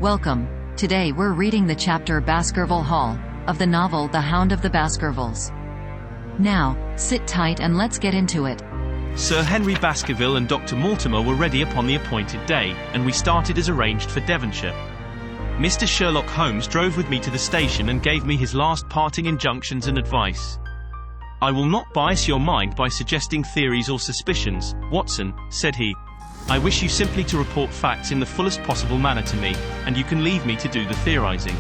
Welcome. Today we're reading the chapter Baskerville Hall of the novel The Hound of the Baskervilles. Now, sit tight and let's get into it. Sir Henry Baskerville and Dr. Mortimer were ready upon the appointed day, and we started as arranged for Devonshire. Mr. Sherlock Holmes drove with me to the station and gave me his last parting injunctions and advice. "I will not bias your mind by suggesting theories or suspicions, Watson," said he. "I wish you simply to report facts in the fullest possible manner to me, and you can leave me to do the theorizing."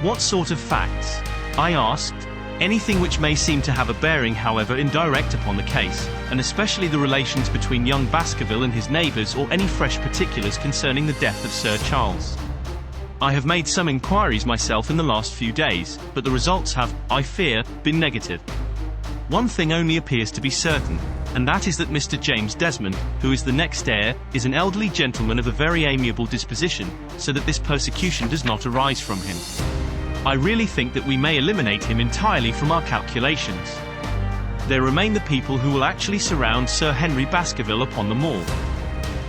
"What sort of facts?" I asked. "Anything which may seem to have a bearing, however indirect, upon the case, and especially the relations between young Baskerville and his neighbours, or any fresh particulars concerning the death of Sir Charles. I have made some inquiries myself in the last few days, but the results have, I fear, been negative. One thing only appears to be certain, and that is that Mr. James Desmond, who is the next heir, is an elderly gentleman of a very amiable disposition, so that this persecution does not arise from him. I really think that we may eliminate him entirely from our calculations. There remain the people who will actually surround Sir Henry Baskerville upon the moor.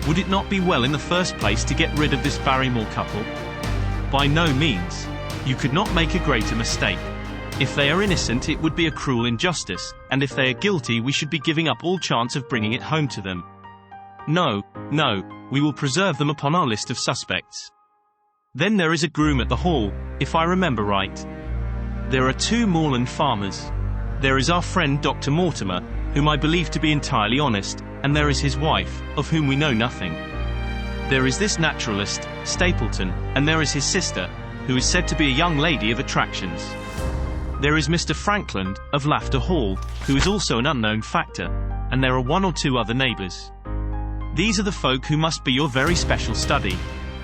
Would it not be well in the first place to get rid of this Barrymore couple? By no means. You could not make a greater mistake. If they are innocent, it would be a cruel injustice, and if they are guilty, we should be giving up all chance of bringing it home to them. No, we will preserve them upon our list of suspects. Then there is a groom at the Hall, if I remember right. There are 2 moorland farmers. There is our friend Dr. Mortimer, whom I believe to be entirely honest, and there is his wife, of whom we know nothing. There is this naturalist, Stapleton, and there is his sister, who is said to be a young lady of attractions. There is Mr. Frankland, of Laughter Hall, who is also an unknown factor, and there are 1 or 2 other neighbours. These are the folk who must be your very special study.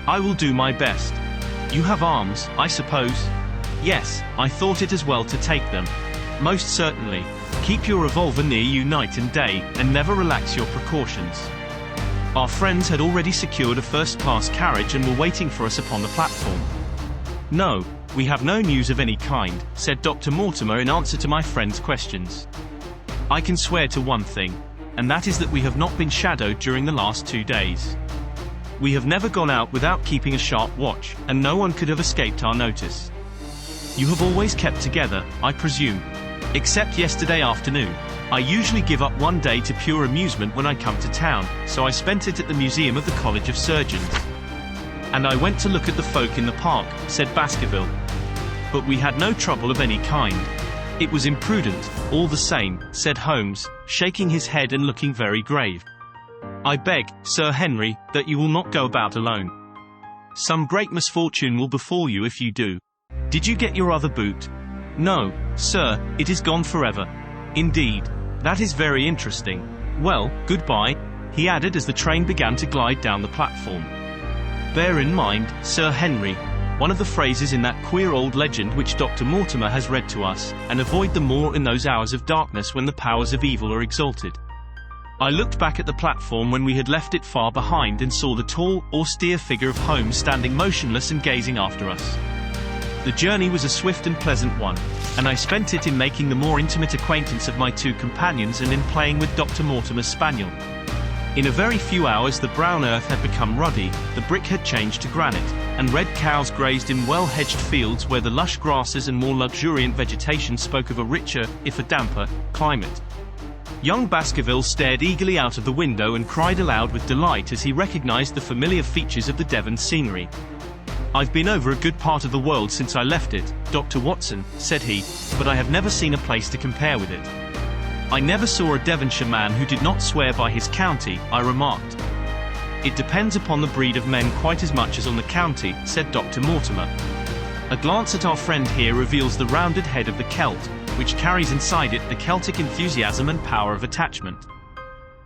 I will do my best. You have arms, I suppose?" "Yes, I thought it as well to take them." "Most certainly. Keep your revolver near you night and day, and never relax your precautions." Our friends had already secured a first-class carriage and were waiting for us upon the platform. "No, we have no news of any kind," said Dr. Mortimer in answer to my friend's questions. "I can swear to one thing, and that is that we have not been shadowed during the last 2 days. We have never gone out without keeping a sharp watch, and no one could have escaped our notice. You have always kept together, I presume. Except yesterday afternoon. I usually give up one day to pure amusement when I come to town, so I spent it at the museum of the College of Surgeons. And I went to look at the folk in the park," said Baskerville. "But we had no trouble of any kind. It was imprudent, all the same," said Holmes, shaking his head and looking very grave. "I beg, Sir Henry, that you will not go about alone. Some great misfortune will befall you if you do. Did you get your other boot?" "No, sir, it is gone forever." "Indeed. That is very interesting. Well, goodbye," he added as the train began to glide down the platform. "Bear in mind, Sir Henry, one of the phrases in that queer old legend which Dr. Mortimer has read to us, and avoid the moor in those hours of darkness when the powers of evil are exalted." I looked back at the platform when we had left it far behind and saw the tall, austere figure of Holmes standing motionless and gazing after us. The journey was a swift and pleasant one, and I spent it in making the more intimate acquaintance of my 2 companions and in playing with Dr. Mortimer's spaniel. In a very few hours the brown earth had become ruddy, the brick had changed to granite, and red cows grazed in well-hedged fields where the lush grasses and more luxuriant vegetation spoke of a richer, if a damper, climate. Young Baskerville stared eagerly out of the window and cried aloud with delight as he recognized the familiar features of the Devon scenery. "I've been over a good part of the world since I left it, Dr. Watson," said he, "but I have never seen a place to compare with it." "I never saw a Devonshire man who did not swear by his county," I remarked. "It depends upon the breed of men quite as much as on the county," said Dr. Mortimer. "A glance at our friend here reveals the rounded head of the Celt, which carries inside it the Celtic enthusiasm and power of attachment.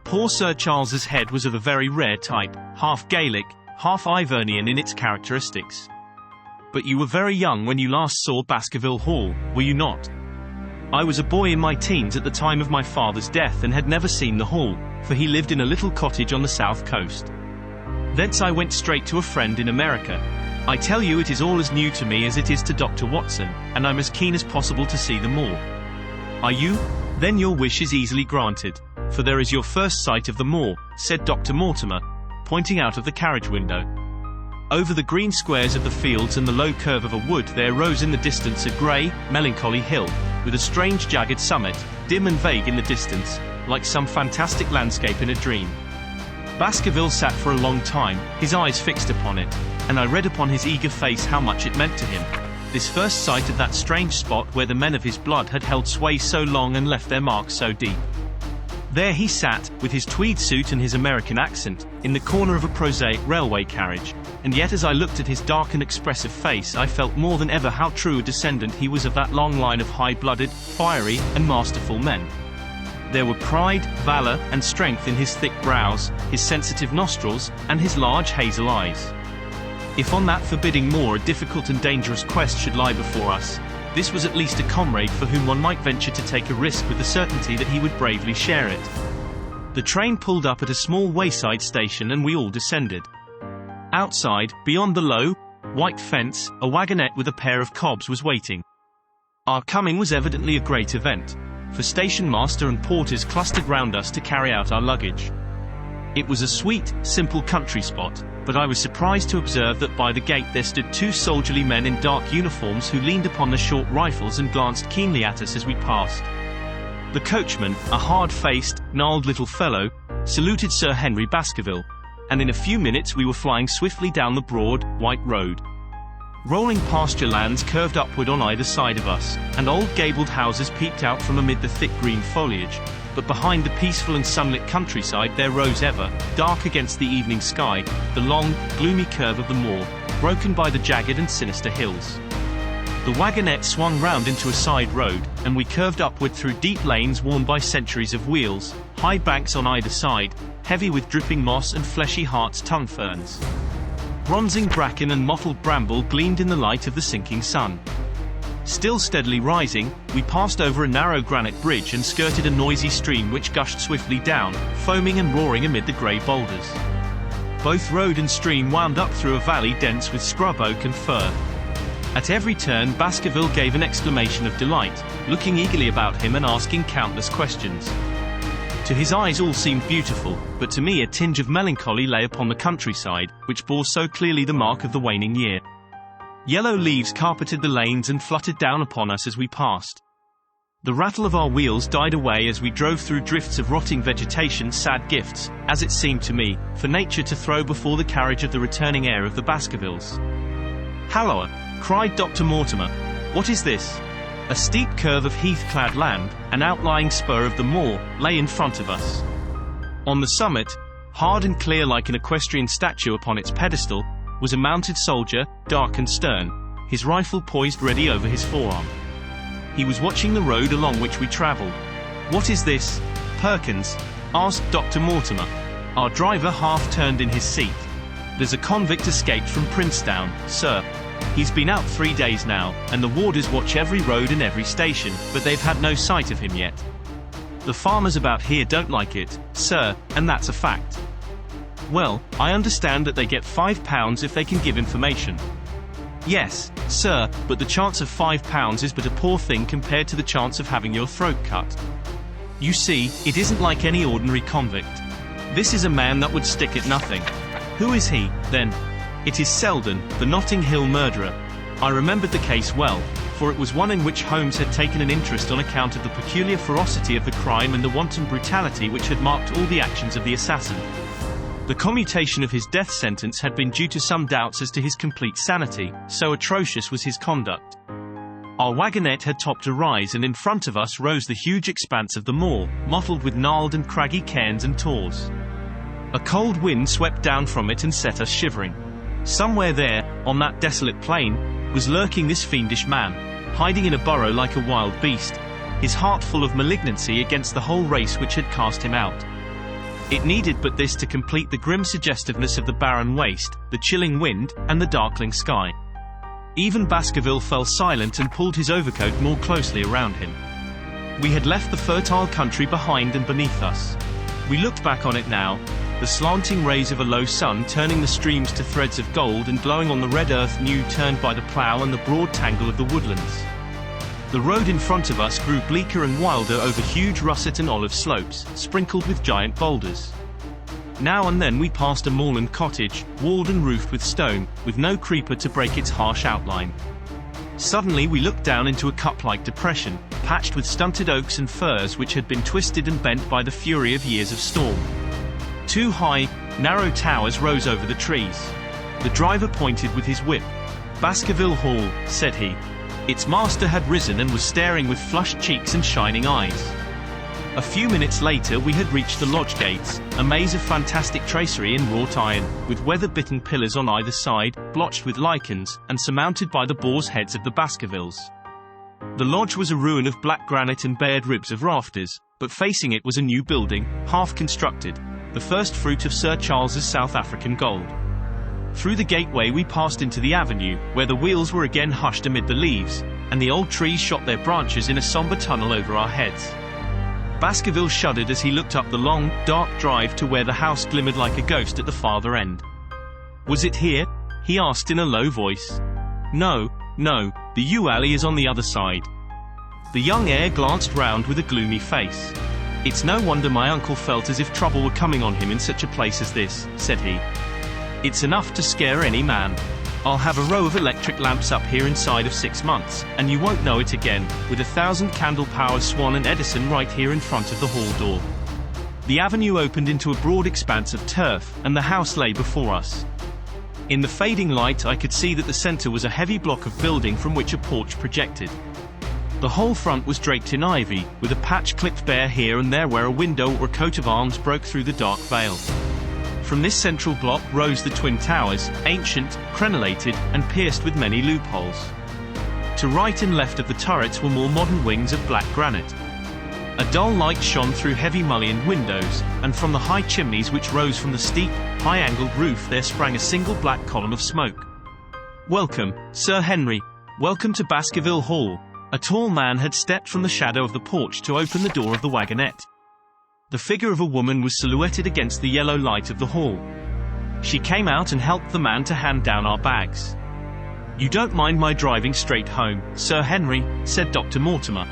Poor Sir Charles's head was of a very rare type, half Gaelic, half Ivernian in its characteristics. But you were very young when you last saw Baskerville Hall, were you not?" "I was a boy in my teens at the time of my father's death and had never seen the Hall, for he lived in a little cottage on the south coast. Thence I went straight to a friend in America. I tell you it is all as new to me as it is to Dr. Watson, and I'm as keen as possible to see the moor." "Are you? Then your wish is easily granted, for there is your first sight of the moor," said Dr. Mortimer, pointing out of the carriage window. Over the green squares of the fields and the low curve of a wood there rose in the distance a grey, melancholy hill, with a strange jagged summit, dim and vague in the distance, like some fantastic landscape in a dream. Baskerville sat for a long time, his eyes fixed upon it, and I read upon his eager face how much it meant to him. This first sight of that strange spot where the men of his blood had held sway so long and left their mark so deep. There he sat, with his tweed suit and his American accent, in the corner of a prosaic railway carriage, and yet as I looked at his dark and expressive face I felt more than ever how true a descendant he was of that long line of high-blooded, fiery, and masterful men. There were pride, valor, and strength in his thick brows, his sensitive nostrils, and his large hazel eyes. If on that forbidding moor a difficult and dangerous quest should lie before us, this was at least a comrade for whom one might venture to take a risk with the certainty that he would bravely share it. The train pulled up at a small wayside station and we all descended. Outside, beyond the low, white fence, a wagonette with a pair of cobs was waiting. Our coming was evidently a great event, for station master and porters clustered round us to carry out our luggage. It was a sweet, simple country spot, but I was surprised to observe that by the gate there stood two soldierly men in dark uniforms who leaned upon their short rifles and glanced keenly at us as we passed. The coachman, a hard-faced, gnarled little fellow, saluted Sir Henry Baskerville, and in a few minutes we were flying swiftly down the broad, white road. Rolling pasture lands curved upward on either side of us, and old gabled houses peeped out from amid the thick green foliage, but behind the peaceful and sunlit countryside there rose ever, dark against the evening sky, the long, gloomy curve of the moor, broken by the jagged and sinister hills. The wagonette swung round into a side road, and we curved upward through deep lanes worn by centuries of wheels, high banks on either side, heavy with dripping moss and fleshy hart's tongue ferns. Bronzing bracken and mottled bramble gleamed in the light of the sinking sun. Still steadily rising, we passed over a narrow granite bridge and skirted a noisy stream which gushed swiftly down, foaming and roaring amid the grey boulders. Both road and stream wound up through a valley dense with scrub oak and fir. At every turn Baskerville gave an exclamation of delight, looking eagerly about him and asking countless questions. To his eyes all seemed beautiful, but to me a tinge of melancholy lay upon the countryside, which bore so clearly the mark of the waning year. Yellow leaves carpeted the lanes and fluttered down upon us as we passed. The rattle of our wheels died away as we drove through drifts of rotting vegetation, sad gifts, as it seemed to me, for nature to throw before the carriage of the returning heir of the Baskervilles. "Halloa!" cried Dr. Mortimer. "What is this?" A steep curve of heath-clad land, an outlying spur of the moor, lay in front of us. On the summit, hard and clear like an equestrian statue upon its pedestal, was a mounted soldier, dark and stern, his rifle poised ready over his forearm. He was watching the road along which we travelled. "What is this, Perkins?" asked Dr. Mortimer. Our driver half turned in his seat. "There's a convict escaped from Princetown, sir. He's been out 3 days now, and the warders watch every road and every station, but they've had no sight of him yet. The farmers about here don't like it, sir, and that's a fact." "Well, I understand that they get £5 if they can give information." "Yes, sir, but the chance of £5 is but a poor thing compared to the chance of having your throat cut. You see, it isn't like any ordinary convict. This is a man that would stick at nothing." "Who is he, then?" "It is Selden, the Notting Hill murderer." I remembered the case well, for it was one in which Holmes had taken an interest on account of the peculiar ferocity of the crime and the wanton brutality which had marked all the actions of the assassin. The commutation of his death sentence had been due to some doubts as to his complete sanity, so atrocious was his conduct. Our wagonette had topped a rise, and in front of us rose the huge expanse of the moor, mottled with gnarled and craggy cairns and tors. A cold wind swept down from it and set us shivering. Somewhere there, on that desolate plain, was lurking this fiendish man, hiding in a burrow like a wild beast, his heart full of malignancy against the whole race which had cast him out. It needed but this to complete the grim suggestiveness of the barren waste, the chilling wind, and the darkling sky. Even Baskerville fell silent and pulled his overcoat more closely around him. We had left the fertile country behind and beneath us. We looked back on it now, the slanting rays of a low sun turning the streams to threads of gold and glowing on the red earth new turned by the plough and the broad tangle of the woodlands. The road in front of us grew bleaker and wilder over huge russet and olive slopes, sprinkled with giant boulders. Now and then we passed a moorland cottage, walled and roofed with stone, with no creeper to break its harsh outline. Suddenly we looked down into a cup-like depression, patched with stunted oaks and firs which had been twisted and bent by the fury of years of storm. Two high, narrow towers rose over the trees. The driver pointed with his whip. "Baskerville Hall," said he. Its master had risen and was staring with flushed cheeks and shining eyes. A few minutes later we had reached the lodge gates, a maze of fantastic tracery in wrought iron, with weather-bitten pillars on either side, blotched with lichens, and surmounted by the boar's heads of the Baskervilles. The lodge was a ruin of black granite and bared ribs of rafters, but facing it was a new building, half-constructed, the first fruit of Sir Charles's South African gold. Through the gateway we passed into the avenue, where the wheels were again hushed amid the leaves, and the old trees shot their branches in a somber tunnel over our heads. Baskerville shuddered as he looked up the long, dark drive to where the house glimmered like a ghost at the farther end. "Was it here?" he asked in a low voice. No, the yew-alley is on the other side." The young heir glanced round with a gloomy face. "It's no wonder my uncle felt as if trouble were coming on him in such a place as this," said he. "It's enough to scare any man. I'll have a row of electric lamps up here inside of 6 months, and you won't know it again, with 1,000 candle-powered Swan and Edison right here in front of the hall door." The avenue opened into a broad expanse of turf, and the house lay before us. In the fading light I could see that the center was a heavy block of building from which a porch projected. The whole front was draped in ivy, with a patch clipped bare here and there where a window or a coat of arms broke through the dark veil. From this central block rose the twin towers, ancient, crenellated, and pierced with many loopholes. To right and left of the turrets were more modern wings of black granite. A dull light shone through heavy mullioned windows, and from the high chimneys which rose from the steep, high-angled roof there sprang a single black column of smoke. "Welcome, Sir Henry. Welcome to Baskerville Hall." A tall man had stepped from the shadow of the porch to open the door of the wagonette. The figure of a woman was silhouetted against the yellow light of the hall. She came out and helped the man to hand down our bags. "You don't mind my driving straight home, Sir Henry?" said Dr. Mortimer.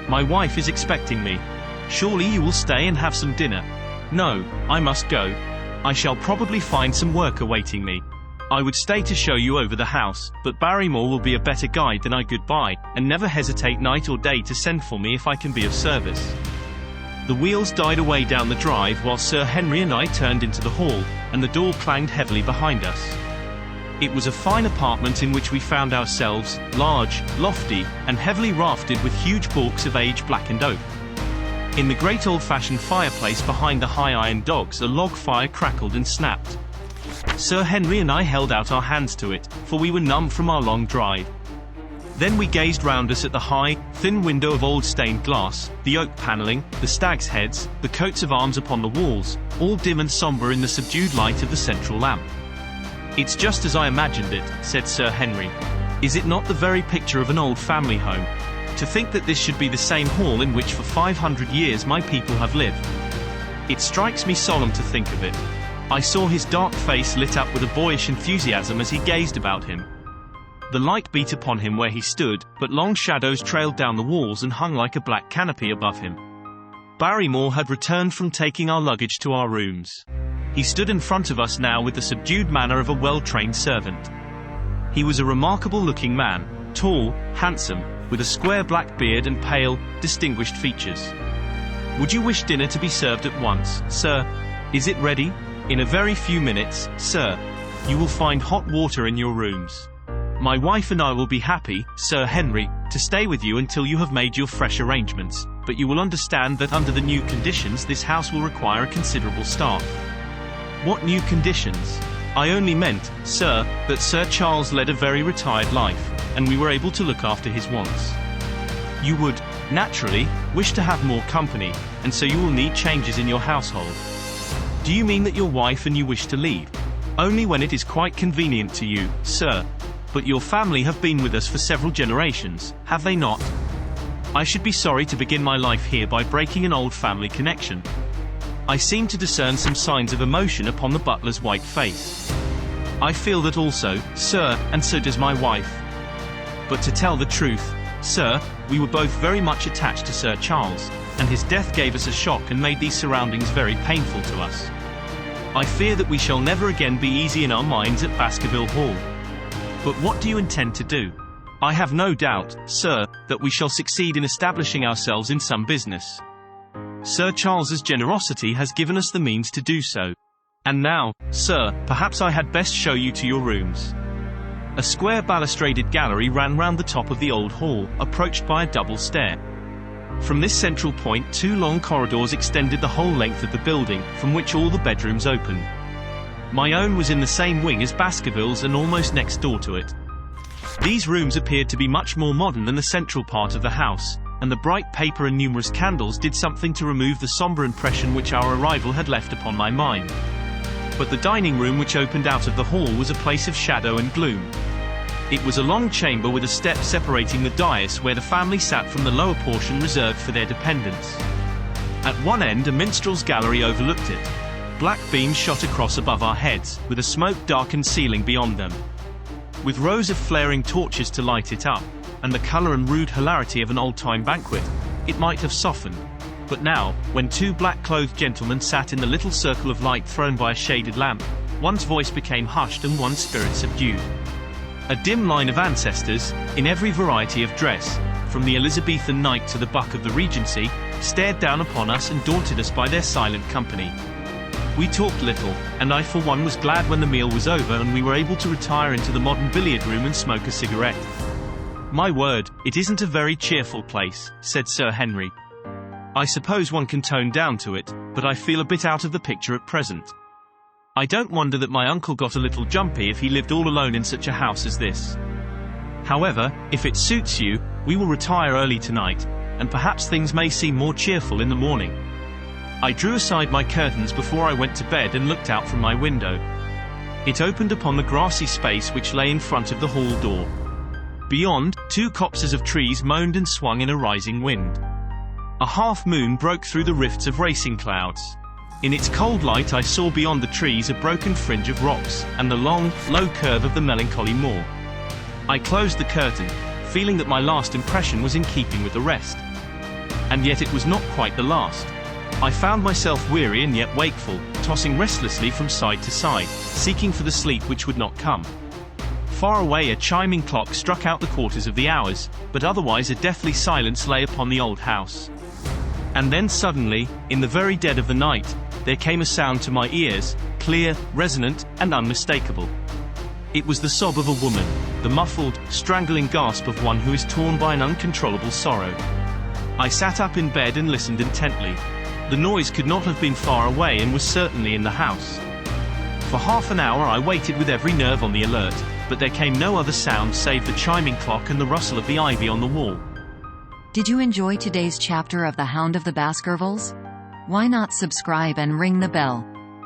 "My wife is expecting me. Surely you will stay and have some dinner?" "No, I must go. I shall probably find some work awaiting me. I would stay to show you over the house, but Barrymore will be a better guide than I could buy, and never hesitate night or day to send for me if I can be of service." The wheels died away down the drive while Sir Henry and I turned into the hall, and the door clanged heavily behind us. It was a fine apartment in which we found ourselves, large, lofty, and heavily raftered with huge balks of age-blackened oak. In the great old-fashioned fireplace behind the high iron dogs a log fire crackled and snapped. Sir Henry and I held out our hands to it, for we were numb from our long drive. Then we gazed round us at the high, thin window of old stained glass, the oak panelling, the stags' heads, the coats of arms upon the walls, all dim and sombre in the subdued light of the central lamp. "It's just as I imagined it," said Sir Henry. "Is it not the very picture of an old family home? To think that this should be the same hall in which for 500 years my people have lived. It strikes me solemn to think of it." I saw his dark face lit up with a boyish enthusiasm as he gazed about him. The light beat upon him where he stood, but long shadows trailed down the walls and hung like a black canopy above him. Barrymore had returned from taking our luggage to our rooms. He stood in front of us now with the subdued manner of a well-trained servant. He was a remarkable-looking man, tall, handsome, with a square black beard and pale, distinguished features. "Would you wish dinner to be served at once, sir? Is it ready?" "In a very few minutes, sir. You will find hot water in your rooms. My wife and I will be happy, Sir Henry, to stay with you until you have made your fresh arrangements, but you will understand that under the new conditions this house will require a considerable staff." "What new conditions?" "I only meant, sir, that Sir Charles led a very retired life, and we were able to look after his wants. You would, naturally, wish to have more company, and so you will need changes in your household." "Do you mean that your wife and you wish to leave?" "Only when it is quite convenient to you, sir. But your family have been with us for several generations, have they not? I should be sorry to begin my life here by breaking an old family connection." I seemed to discern some signs of emotion upon the butler's white face. "I feel that also, sir, and so does my wife. But to tell the truth, sir, we were both very much attached to Sir Charles, and his death gave us a shock and made these surroundings very painful to us. I fear that we shall never again be easy in our minds at Baskerville Hall. But what do you intend to do? I have no doubt, sir, that we shall succeed in establishing ourselves in some business. Sir Charles's generosity has given us the means to do so. And now, sir, perhaps I had best show you to your rooms. A square balustraded gallery ran round the top of the old hall, approached by a double stair. From this central point, 2 long corridors extended the whole length of the building, from which all the bedrooms opened. My own was in the same wing as Baskerville's and almost next door to it. These rooms appeared to be much more modern than the central part of the house, and the bright paper and numerous candles did something to remove the somber impression which our arrival had left upon my mind. But the dining room which opened out of the hall was a place of shadow and gloom. It was a long chamber with a step separating the dais where the family sat from the lower portion reserved for their dependents. At one end a minstrel's gallery overlooked it. Black beams shot across above our heads, with a smoke-darkened ceiling beyond them. With rows of flaring torches to light it up, and the colour and rude hilarity of an old-time banquet, it might have softened. But now, when 2 black-clothed gentlemen sat in the little circle of light thrown by a shaded lamp, one's voice became hushed and one's spirit subdued. A dim line of ancestors, in every variety of dress, from the Elizabethan knight to the buck of the Regency, stared down upon us and daunted us by their silent company. We talked little, and I for one was glad when the meal was over and we were able to retire into the modern billiard room and smoke a cigarette. "My word, it isn't a very cheerful place," said Sir Henry. "I suppose one can tone down to it, but I feel a bit out of the picture at present. I don't wonder that my uncle got a little jumpy if he lived all alone in such a house as this. However, if it suits you, we will retire early tonight, and perhaps things may seem more cheerful in the morning." I drew aside my curtains before I went to bed and looked out from my window. It opened upon the grassy space which lay in front of the hall door. Beyond, 2 copses of trees moaned and swung in a rising wind. A half-moon broke through the rifts of racing clouds. In its cold light I saw beyond the trees a broken fringe of rocks, and the long, low curve of the melancholy moor. I closed the curtain, feeling that my last impression was in keeping with the rest. And yet it was not quite the last. I found myself weary and yet wakeful, tossing restlessly from side to side, seeking for the sleep which would not come. Far away a chiming clock struck out the quarters of the hours, but otherwise a deathly silence lay upon the old house. And then suddenly, in the very dead of the night, there came a sound to my ears, clear, resonant, and unmistakable. It was the sob of a woman, the muffled, strangling gasp of one who is torn by an uncontrollable sorrow. I sat up in bed and listened intently. The noise could not have been far away and was certainly in the house. For half an hour I waited with every nerve on the alert, but there came no other sound save the chiming clock and the rustle of the ivy on the wall. Did you enjoy today's chapter of The Hound of the Baskervilles? Why not subscribe and ring the bell?